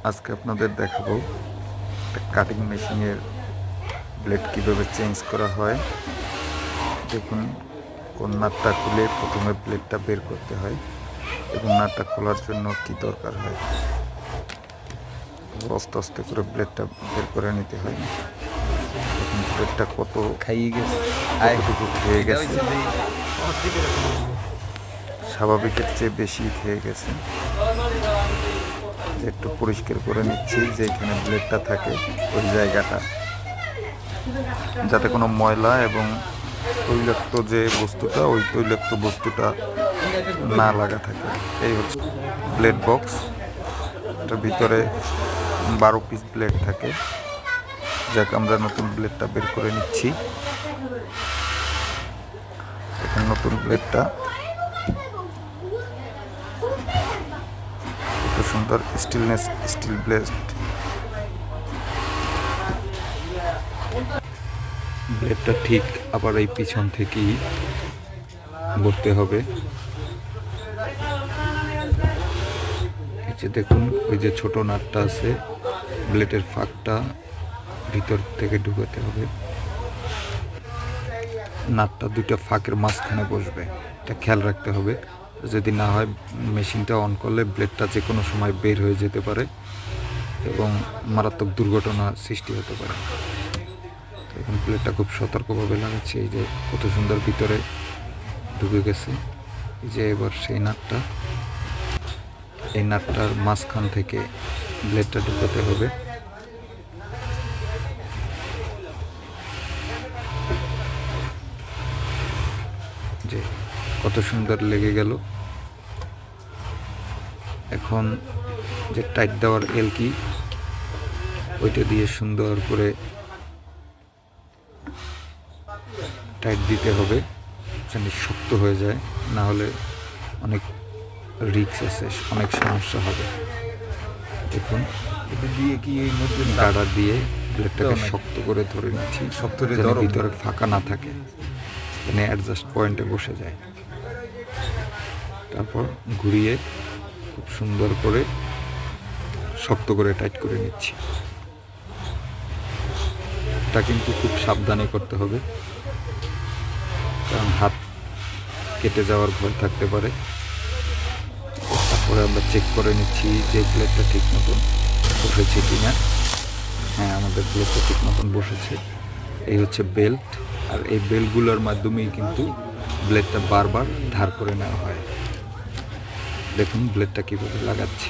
আজকে আপনাদের দেখাবো একটা কাটিং মেশিনের ব্লেড কীভাবে চেঞ্জ করা হয়। দেখুন, কোন নাটটা খুলে প্রথমে ব্লেডটা বের করতে হয় এবং নাটটা খোলার জন্য কি দরকার হয়, আস্তে আস্তে করে ব্লেডটা বের করে নিতে হয়। দেখুন ব্লেডটা কত খাইয়ে গেছে, কতটুকু খেয়ে গেছে, স্বাভাবিকের চেয়ে বেশি খেয়ে গেছে। একটু পরিষ্কার করে নিচ্ছি যে এখানে ব্লেডটা থাকে ওই জায়গাটা, যাতে কোনো ময়লা এবং তৈলাক্ত যে বস্তুটা, ওই তৈলাক্ত বস্তুটা না লাগা থাকে। এই হচ্ছে ব্লেড বক্স। এটার ভিতরে 12 পিস ব্লেড থাকে। যাক, আমরা নতুন ব্লেডটা বের করে নিচ্ছি। এখানে নতুন ব্লেডটা কত সুন্দর স্টিলনেস, স্টিল ব্লেড। ব্লেডটা ঠিক আবার এই পিছন থেকেই ভরতে হবে। এই যে দেখুন, ওই যে ছোট নাটটা আছে, ব্লেডের ফাঁকটা ভিতর থেকে ঢুকাতে হবে। নাটটা দুইটা ফাঁকের মাঝখানে বসবে, এটা খেয়াল রাখতে হবে। যদি না হয়, মেশিনটা অন করলে ব্লেডটা যে কোনো সময় বের হয়ে যেতে পারে এবং মারাত্মক দুর্ঘটনা সৃষ্টি হতে পারে। এখন ব্লেডটা খুব সতর্কভাবে লাগাচ্ছি। এই যে কত সুন্দর ভিতরে ঢুকে গেছে। এই যে এবার সেই নাটটা, এই নাটটার মাঝখান থেকে ব্লেডটা ঢুকাতে হবে। যে কত সুন্দর লেগে গেল। এখন যে টাইট দেওয়ার এলকি, ওইটা দিয়ে সুন্দর করে টাইট দিতে হবে, যেন শক্ত হয়ে যায়, না হলে অনেক রিস্ক আছে, অনেক সমস্যা হবে। দেখুন, এটা দিয়ে কি এই মধ্যে গাড়া দিয়ে ব্লেডটাকে শক্ত করে ধরে নিচ্ছি, শক্ত করে যেন ভিতরে ফাঁকা না থাকে, যেন অ্যাডজাস্ট পয়েন্টে বসে যায়। তারপর ঘুরিয়ে খুব সুন্দর করে শক্ত করে টাইট করে নিচ্ছি। এটা কিন্তু খুব সাবধানে করতে হবে, কারণ হাত কেটে যাওয়ার ভয় থাকতে পারে। তারপরে আমরা চেক করে নিচ্ছি যে ব্লেডটা ঠিক মতন বসেছে কিনা। হ্যাঁ, আমাদের ব্লেডটা ঠিক মতন বসেছে। এই হচ্ছে বেল্ট, আর এই বেল্টগুলোর মাধ্যমেই কিন্তু ব্লেডটা বারবার ধার করে নেওয়া হয়। দেখুন ব্লেডটা কীভাবে লাগাচ্ছি।